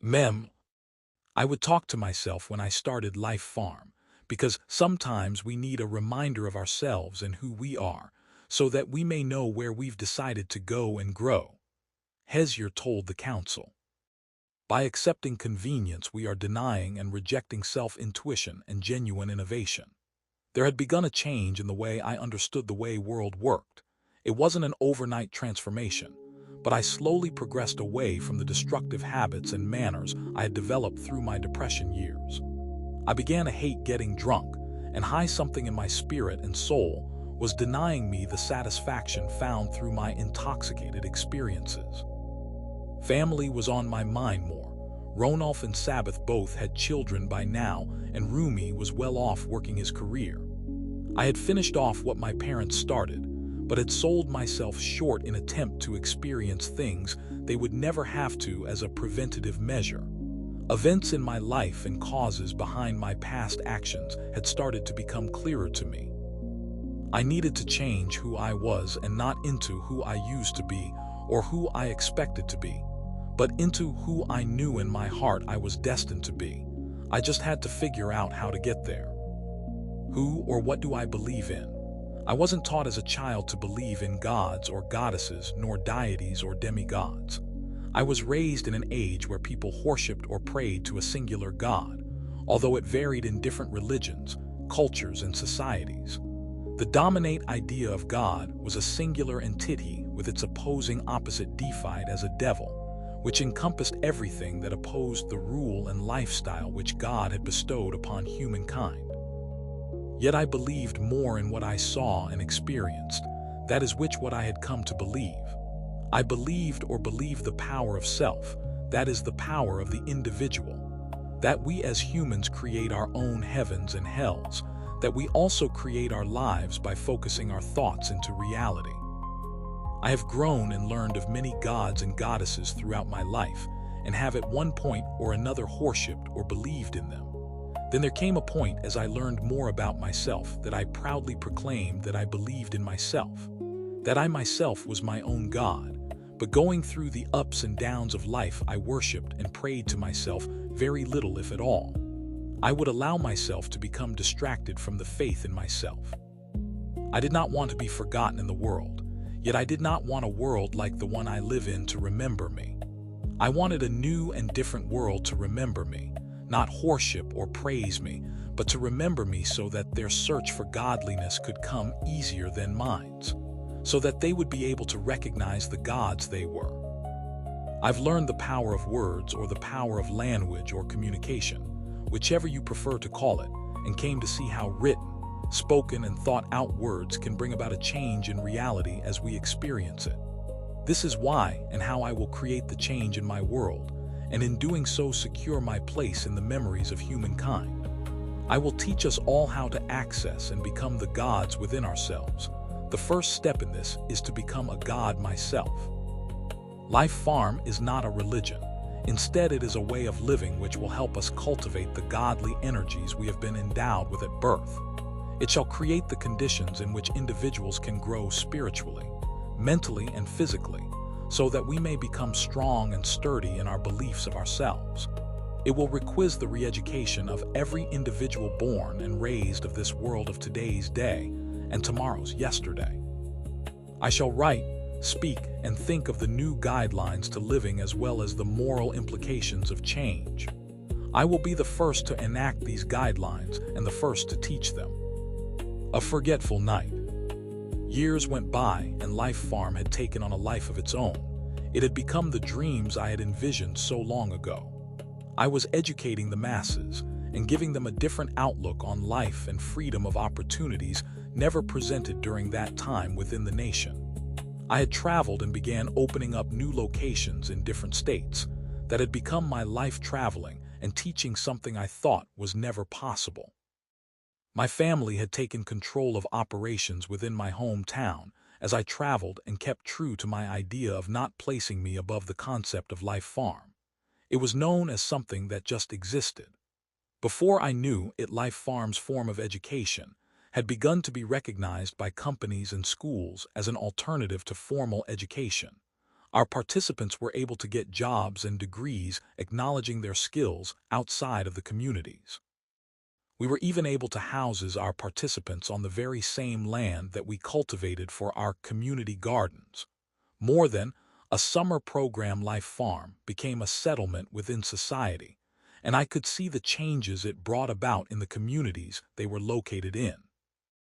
Mem, I would talk to myself when I started Life Farm, because sometimes we need a reminder of ourselves and who we are, so that we may know where we've decided to go and grow. Hezior told the council. By accepting convenience, we are denying and rejecting self-intuition and genuine innovation. There had begun a change in the way I understood the way world worked. It wasn't an overnight transformation, but I slowly progressed away from the destructive habits and manners I had developed through my depression years. I began to hate getting drunk, and high something in my spirit and soul was denying me the satisfaction found through my intoxicated experiences. Family was on my mind more. Ronolf and Sabbath both had children by now, and Rumi was well off working his career. I had finished off what my parents started, but had sold myself short in attempt to experience things they would never have to as a preventative measure. Events in my life and causes behind my past actions had started to become clearer to me. I needed to change who I was, and not into who I used to be or who I expected to be, but into who I knew in my heart I was destined to be. I just had to figure out how to get there. Who or what do I believe in? I wasn't taught as a child to believe in gods or goddesses, nor deities or demigods. I was raised in an age where people worshipped or prayed to a singular god, although it varied in different religions, cultures, and societies. The dominant idea of God was a singular entity with its opposing opposite deified as a devil, which encompassed everything that opposed the rule and lifestyle which God had bestowed upon humankind. Yet I believed more in what I saw and experienced, that is what I had come to believe. I believed the power of self, that is the power of the individual, that we as humans create our own heavens and hells, that we also create our lives by focusing our thoughts into reality. I have grown and learned of many gods and goddesses throughout my life, and have at one point or another worshipped or believed in them. Then there came a point as I learned more about myself that I proudly proclaimed that I believed in myself, that I myself was my own God. But going through the ups and downs of life, I worshipped and prayed to myself very little, if at all. I would allow myself to become distracted from the faith in myself. I did not want to be forgotten in the world, yet I did not want a world like the one I live in to remember me. I wanted a new and different world to remember me, not worship or praise me, but to remember me so that their search for godliness could come easier than mine, so that they would be able to recognize the gods they were. I've learned the power of words, or the power of language or communication, whichever you prefer to call it, and came to see how written, spoken, and thought out words can bring about a change in reality as we experience it. This is why and how I will create the change in my world, and in doing so secure my place in the memories of humankind. I will teach us all how to access and become the gods within ourselves. The first step in this is to become a god myself. Life Farm is not a religion. Instead, it is a way of living which will help us cultivate the godly energies we have been endowed with at birth. It shall create the conditions in which individuals can grow spiritually, mentally, and physically, so that we may become strong and sturdy in our beliefs of ourselves. It will require the re-education of every individual born and raised of this world of today's day and tomorrow's yesterday. I shall write, speak, and think of the new guidelines to living, as well as the moral implications of change. I will be the first to enact these guidelines and the first to teach them. A forgetful night. Years went by, and Life Farm had taken on a life of its own. It had become the dreams I had envisioned so long ago. I was educating the masses and giving them a different outlook on life and freedom of opportunities never presented during that time within the nation. I had traveled and began opening up new locations in different states. That had become my life, traveling and teaching something I thought was never possible. My family had taken control of operations within my hometown as I traveled, and kept true to my idea of not placing me above the concept of Life Farm. It was known as something that just existed. Before I knew it, Life Farm's form of education had begun to be recognized by companies and schools as an alternative to formal education. Our participants were able to get jobs and degrees acknowledging their skills outside of the communities. We were even able to house our participants on the very same land that we cultivated for our community gardens. More than a summer program, Life Farm became a settlement within society, and I could see the changes it brought about in the communities they were located in.